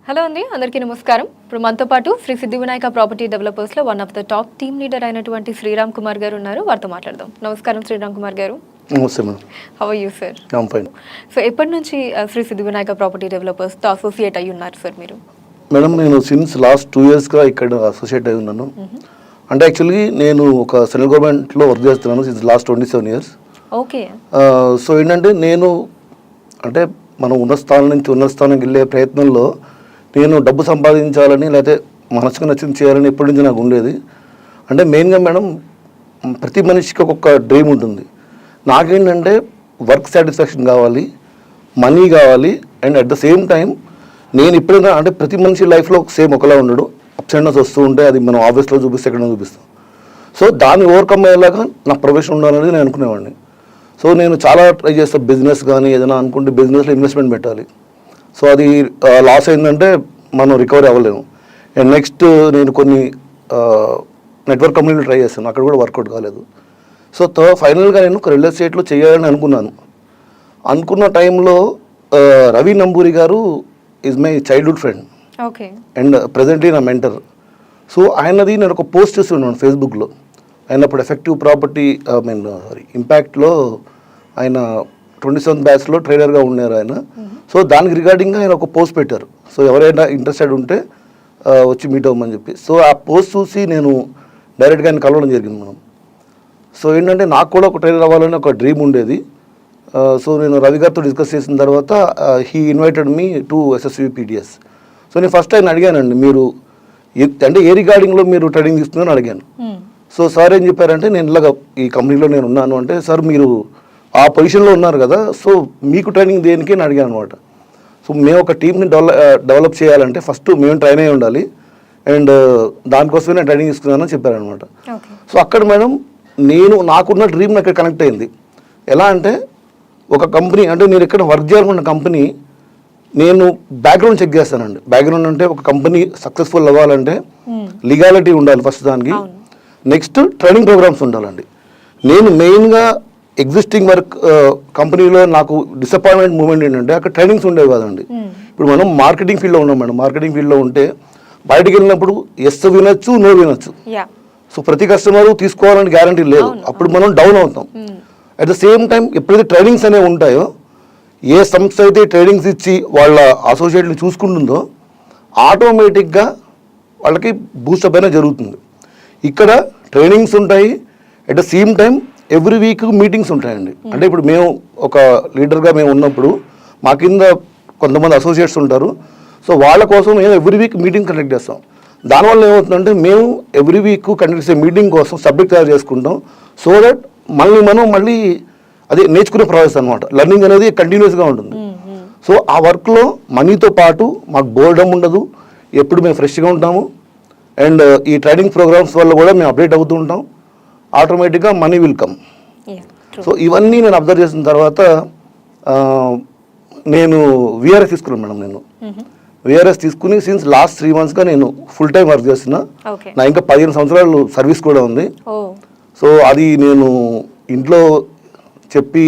Hello అండి, అందరికీ నమస్కారం. ఇప్పుడు మనతో పాటు శ్రీ సిద్ధి వినాయక ప్రాపర్టీ డెవలపర్స్ లో one of the top team leader అయినటువంటి శ్రీరామ్ కుమార్ గారు ఉన్నారు. వారితో మాట్లాడదాం. నమస్కారం శ్రీరామ్ కుమార్ గారు. నమస్తే madam. How are you sir? I'm fine. So ఎప్పటి నుంచి శ్రీ సిద్ధి వినాయక ప్రాపర్టీ డెవలపర్స్ తో అసోసియేట్ అయ్యి ఉన్నారు సార్ మీరు? మేడం, నేను సిన్స్ లాస్ట్ 2 yearsగా ఇక్కడ అసోసియేట్ అయి ఉన్నాను. అంటే యాక్చువల్లీ నేను ఒక సెంట్రల్ గవర్నమెంట్లో వర్క్ చేస్తున్నాను since last 27 years. Okay. So ఏంటంటే నేను అంటే మనం ఉన్న స్థానం నుంచి ఉన్న స్థానానికి వెళ్ళే ప్రయత్నంలో నేను డబ్బు సంపాదించాలని లేకపోతే మనసుకు నచ్చింది చేయాలని ఎప్పటి నుంచి నాకు ఉండేది. అంటే మెయిన్గా మేడం, ప్రతి మనిషికి ఒక్కొక్క డ్రీమ్ ఉంటుంది. నాకేంటంటే వర్క్ సాటిస్ఫాక్షన్ కావాలి, మనీ కావాలి, and at the same time నేను ఎప్పుడైనా అంటే ప్రతి మనిషి లైఫ్లో సేమ్ ఒకలా ఉండడు, అప్స్ అండ్ డౌన్స్ వస్తూ ఉంటే అది మనం ఆఫీస్లో చూపిస్తే ఎక్కడో చూపిస్తాం. సో దాన్ని ఓవర్కమ్ అయ్యేలాగా నా ప్రొఫెషన్ ఉండాలనేది నేను అనుకునేవాడిని. సో నేను చాలా ట్రై చేస్తాను. బిజినెస్ కానీ ఏదైనా అనుకుంటే బిజినెస్లో ఇన్వెస్ట్మెంట్ పెట్టాలి. సో అది లాస్ అయిందంటే మనం రికవరీ అవ్వలేము. అండ్ నెక్స్ట్ నేను కొన్ని నెట్వర్క్ కంపెనీలు ట్రై చేస్తాను, అక్కడ కూడా వర్కౌట్ కాలేదు. సో ఫైనల్గా నేను ఒక రియల్ ఎస్టేట్లో చేయాలని అనుకున్నాను. అనుకున్న టైంలో రవి నంబూరి గారు is my childhood friend. Okay. And presently నా మెంటర్. సో ఆయనది నేను ఒక పోస్ట్ చేస్తున్నాను ఫేస్బుక్లో. ఆయన అప్పుడు ఎఫెక్టివ్ ప్రాపర్టీ ఇంపాక్ట్లో ఆయన 27th బ్యాచ్లో ట్రైనర్గా ఉన్నారు ఆయన. సో దానికి రిగార్డింగ్గా ఆయన ఒక పోస్ట్ పెట్టారు. సో ఎవరైనా ఇంట్రెస్టెడ్ ఉంటే వచ్చి మీట్ అవ్వమని చెప్పి. సో ఆ పోస్ట్ చూసి నేను డైరెక్ట్గా ఆయన కలవడం జరిగింది మనం. సో ఏంటంటే నాకు కూడా ఒక ట్రైనర్ అవ్వాలని ఒక డ్రీమ్ ఉండేది. సో నేను రవి గారితో డిస్కస్ చేసిన తర్వాత he invited me to SSV PTS. So నేను ఫస్ట్ ఆయన అడిగానండి, మీరు అంటే ఏ రిగార్డింగ్లో మీరు ట్రైనింగ్ తీసుకుందని అడిగాను. సో సార్ ఏం చెప్పారంటే, నేను ఇలాగ ఈ కంపెనీలో నేను ఉన్నాను అంటే, సార్ మీరు ఆ పొజిషన్లో ఉన్నారు కదా, సో మీకు ట్రైనింగ్ దేనికి అని అడిగాను అనమాట. సో మేము ఒక టీమ్ని డెవలప్ చేయాలంటే ఫస్ట్ మేము ట్రైన్ అయి ఉండాలి, అండ్ దానికోసమే నేను ట్రైనింగ్ తీసుకున్నానని చెప్పారనమాట. సో అక్కడ మేడం నాకున్న డ్రీమ్ అక్కడ కనెక్ట్ అయింది. ఎలా అంటే ఒక కంపెనీ అంటే నేను ఎక్కడ వర్క్ చేయాలనుకున్న కంపెనీ నేను బ్యాక్గ్రౌండ్ చెక్ చేస్తానండి. బ్యాక్గ్రౌండ్ అంటే ఒక కంపెనీ సక్సెస్ఫుల్ అవ్వాలంటే లీగాలిటీ ఉండాలి ఫస్ట్, దానికి నెక్స్ట్ ట్రైనింగ్ ప్రోగ్రామ్స్ ఉండాలండి. నేను మెయిన్గా ఎగ్జిస్టింగ్ వర్క్ కంపెనీలో నాకు డిసప్పాయింట్మెంట్ మూమెంట్ ఏంటంటే అక్కడ ట్రైనింగ్స్ ఉండేవి కాదండి. ఇప్పుడు మనం మార్కెటింగ్ ఫీల్డ్లో ఉన్నాం మేడం. మార్కెటింగ్ ఫీల్డ్లో ఉంటే బయటకు వెళ్ళినప్పుడు ఎస్ వినొచ్చు, నో వినొచ్చు. సో ప్రతి కస్టమర్ తీసుకోవాలని గ్యారంటీ లేదు, అప్పుడు మనం డౌన్ అవుతాం. అట్ ద సేమ్ టైం ఎప్పుడైతే ట్రైనింగ్స్ అనేవి ఉంటాయో, ఏ సంస్థ అయితే ట్రైనింగ్స్ ఇచ్చి వాళ్ళ అసోసియేట్ని చూసుకుంటుందో ఆటోమేటిక్గా వాళ్ళకి బూస్టప్ అయినా జరుగుతుంది. ఇక్కడ ట్రైనింగ్స్ ఉంటాయి, at the same time every week meetings ఉంటాయండి. అంటే ఇప్పుడు మేము ఒక లీడర్గా మేము ఉన్నప్పుడు మా కింద కొంతమంది అసోసియేట్స్ ఉంటారు. సో వాళ్ళ కోసం మేము ఎవ్రీ వీక్ మీటింగ్ కండక్ట్ చేస్తాం. దానివల్ల ఏమవుతుందంటే మేము ఎవ్రీ వీక్ కండక్ట్ చేసే మీటింగ్ కోసం సబ్జెక్ట్ తయారు చేసుకుంటాం. సో దట్ మళ్ళీ అదే నేర్చుకునే ప్రాసెస్ అనమాట. లెర్నింగ్ అనేది కంటిన్యూస్గా ఉంటుంది. సో ఆ వర్క్లో మనీతో పాటు మాకు బోర్డమ్ ఉండదు, ఎప్పుడు మేము ఫ్రెష్గా ఉంటాము. అండ్ ఈ ట్రైనింగ్ ప్రోగ్రామ్స్ వల్ల కూడా మేము అప్డేట్ అవుతూ ఉంటాం. ఆటోమేటిక్గా మనీ విల్ కమ్. సో ఇవన్నీ నేను అబ్జర్వ్ చేసిన తర్వాత నేను VRS తీసుకున్నాను మేడం. నేను VRS తీసుకుని సిన్స్ లాస్ట్ 3 monthsగా నేను ఫుల్ టైం వర్క్ చేస్తున్నా. నా ఇంకా 15 సంవత్సరాలు సర్వీస్ కూడా ఉంది. సో అది నేను ఇంట్లో చెప్పి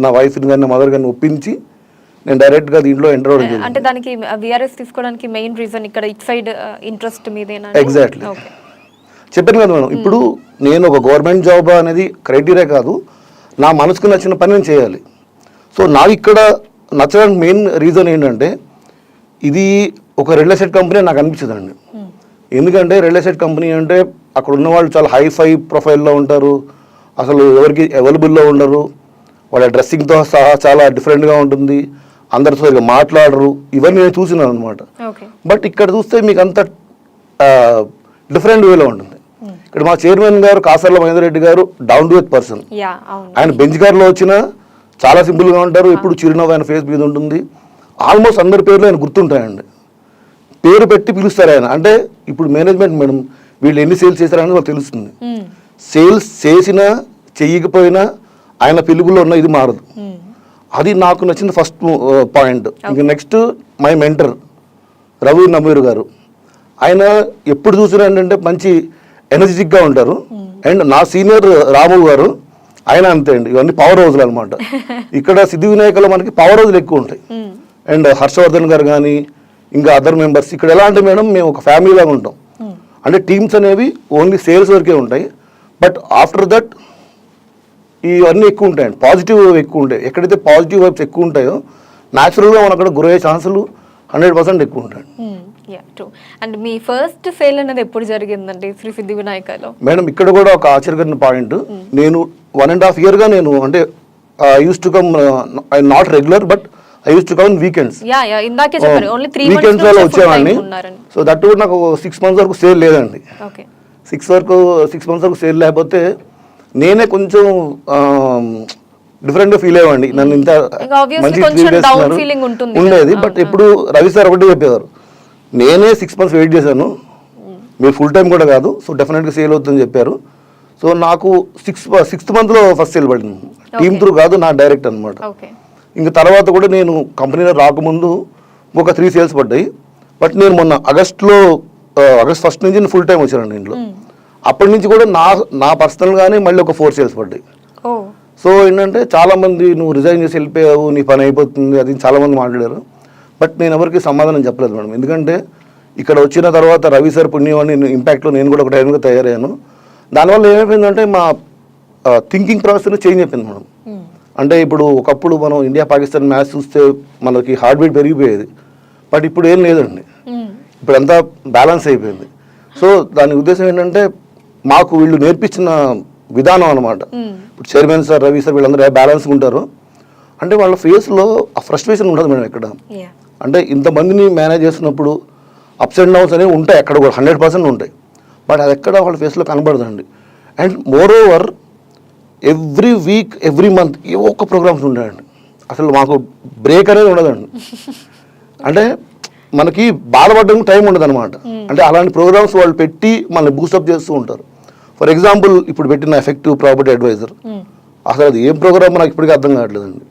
నా వైఫ్ని కానీ నా మదర్ కానీ ఒప్పించి నేను డైరెక్ట్గా దీంట్లో ఎంటర్ అవ్వడం జరిగింది. అంటే దానికి VRS తీసుకోవడానికి మెయిన్ రీజన్ ఇక్కడ ఇట్ సైడ్ ఇంట్రెస్ట్ మీదేనా? ఎగ్జాక్ట్లీ చెప్పాను కదా మేడం. ఇప్పుడు నేను ఒక గవర్నమెంట్ జాబ్ అనేది క్రైటీరియా కాదు, నా మనసుకు నచ్చిన పని నేను చేయాలి. సో నాకు ఇక్కడ నచ్చడానికి మెయిన్ రీజన్ ఏంటంటే, ఇది ఒక రియల్ ఎస్టేట్ కంపెనీ నాకు అనిపించదండి. ఎందుకంటే రియల్ ఎస్టేట్ కంపెనీ అంటే అక్కడ ఉన్న వాళ్ళు చాలా హైఫై ప్రొఫైల్లో ఉంటారు, అసలు ఎవరికి అవైలబుల్లో ఉండరు, వాళ్ళ డ్రెస్సింగ్తో సహా చాలా డిఫరెంట్గా ఉంటుంది, అందరితో మాట్లాడరు. ఇవన్నీ నేను చూసినాను అనమాట. బట్ ఇక్కడ చూస్తే మీకు అంత డిఫరెంట్ వేలో ఉంటుంది. ఇక్కడ మా చైర్మన్ గారు కాసర్ల మహేందర్ రెడ్డి గారు డౌన్ టు ఎర్త్ పర్సన్. ఆయన బెంచ్ కార్లో వచ్చినా చాలా సింపుల్గా ఉంటారు, ఎప్పుడు చిరునవ్వు ఆయన ఫేస్ మీద ఉంటుంది. ఆల్మోస్ట్ అందరి పేర్లు ఆయన గుర్తుంటాయండి, పేరు పెట్టి పిలుస్తారు ఆయన. అంటే ఇప్పుడు మేనేజ్మెంట్ మేడం వీళ్ళు ఎన్ని సేల్స్ చేశారని వాళ్ళకి తెలుస్తుంది. సేల్స్ చేసినా చెయ్యకపోయినా ఆయన పిలుపులో ఉన్న ఇది మారదు. అది నాకు నచ్చిన ఫస్ట్ పాయింట్. ఇంకా next my mentor Ravi Namburi గారు. ఆయన ఎప్పుడు చూసినా ఏంటంటే మంచి ఎనర్జెటిక్గా ఉంటారు. అండ్ నా సీనియర్ రాము గారు, ఆయన అంతే అండి. ఇవన్నీ పవర్ హౌస్లు అనమాట. ఇక్కడ సిద్ధి వినాయకలో మనకి పవర్ హౌస్లు ఎక్కువ ఉంటాయి. అండ్ హర్షవర్ధన్ గారు కానీ ఇంకా అదర్ మెంబర్స్. ఇక్కడ ఎలా అంటే మేడం మేము ఒక ఫ్యామిలీ లాగా ఉంటాం. అంటే టీమ్స్ అనేవి ఓన్లీ సేల్స్ వరకే ఉంటాయి. బట్ ఆఫ్టర్ దట్ ఇవన్నీ ఎక్కువ ఉంటాయండి, పాజిటివ్ ఎక్కువ ఉంటాయి. ఎక్కడైతే పాజిటివ్ వైబ్స్ ఎక్కువ ఉంటాయో న్యాచురల్గా మనం అక్కడ గురయ్యే ఛాన్సులు 100% ఎక్కువ ఉంటాయి. True. And me first sale అనేది ఎప్పుడు జరిగిందండి శ్రీ సిద్ధి వినాయకలో? మేడం ఇక్కడ కూడా ఒక ఆశ్చర్యకరమైన పాయింట్. నేను 1.5 yearగా నేను అంటే I use to come not regular but I use to come weekends. ఇందాకే చెప్పారు ఓన్లీ 3 వీకెండ్స్ లో వచ్చేవాడిని. సో దట్ కూడా నాకు 6 months వరకు సేల్ లేదండి. ఓకే. 6 months వరకు సేల్ లేకపోతే నేనే కొంచెం డిఫరెంట్గా ఫీల్ అయ్యేవాడిని. నన్ను ఇంత మంచి ఉండేది. బట్ ఎప్పుడు రవి సార్ ఒకటి చెప్పేవారు, నేనే 6 months వెయిట్ చేశాను, మీరు ఫుల్ టైం కూడా కాదు, సో డెఫినెట్గా సేల్ అవుతుందని చెప్పారు. సో నాకు 6th monthలో ఫస్ట్ సేల్ పడింది. టీమ్ త్రూ కాదు, నా డైరెక్ట్ అనమాట. ఇంకా తర్వాత కూడా నేను కంపెనీలో రాకముందు ఇంకొక 3 sales పడ్డాయి. బట్ నేను మొన్న ఆగస్ట్ 1st నుంచి నేను ఫుల్ టైం వచ్చానండి ఇంట్లో. అప్పటి నుంచి కూడా నా పర్సనల్గానే మళ్ళీ ఒక 4 sales పడ్డాయి. సో ఏంటంటే చాలామంది నువ్వు రిజైన్ చేసి వెళ్ళిపోయావు, నీ పని అయిపోతుంది అది చాలామంది మాట్లాడారు. బట్ నేను ఎవరికి సమాధానం చెప్పలేదు మేడం. ఎందుకంటే ఇక్కడ వచ్చిన తర్వాత రవి సార్ పుణ్యవాణి ఇంపాక్ట్లో నేను కూడా ఒక టైంగా తయారయ్యాను. దానివల్ల ఏమైపోయిందంటే మా థింకింగ్ ప్రాసెస్ చేంజ్ అయిపోయింది మేడం. అంటే ఇప్పుడు ఒకప్పుడు మనం ఇండియా పాకిస్తాన్ మ్యాచ్ చూస్తే మనకి హార్ట్ బీట్ పెరిగిపోయేది. బట్ ఇప్పుడు ఏం లేదండి, ఇప్పుడు అంతా బ్యాలెన్స్ అయిపోయింది. సో దాని ఉద్దేశం ఏంటంటే మాకు వీళ్ళు నేర్పించిన విధానం అనమాట. ఇప్పుడు చైర్మన్ సార్ రవి సార్ వీళ్ళందరూ బ్యాలెన్స్గా ఉంటారు. అంటే వాళ్ళ ఫేస్లో ఆ ఫ్రస్ట్రేషన్ ఉంటుంది మేడం ఇక్కడ. అంటే ఇంతమందిని మేనేజ్ చేస్తున్నప్పుడు అప్స్ అండ్ డౌన్స్ అనేవి ఉంటాయి, అక్కడ కూడా 100% ఉంటాయి. బట్ అది ఎక్కడ వాళ్ళ ఫేస్లో కనబడదండి. And moreover every week every month ఏవో ఒక ప్రోగ్రామ్స్ ఉంటాయండి. అసలు మాకు బ్రేక్ అనేది ఉండదండి. అంటే మనకి బాధపడడానికి టైం ఉండదు అనమాట. అంటే అలాంటి ప్రోగ్రామ్స్ వాళ్ళు పెట్టి మనల్ని బూస్టప్ చేస్తూ ఉంటారు. ఫర్ ఎగ్జాంపుల్ ఇప్పుడు పెట్టిన ఎఫెక్టివ్ ప్రాపర్టీ అడ్వైజర్, అసలు అది ఏం ప్రోగ్రామ్ నాకు ఇప్పటికీ అర్థం కావట్లేదండి.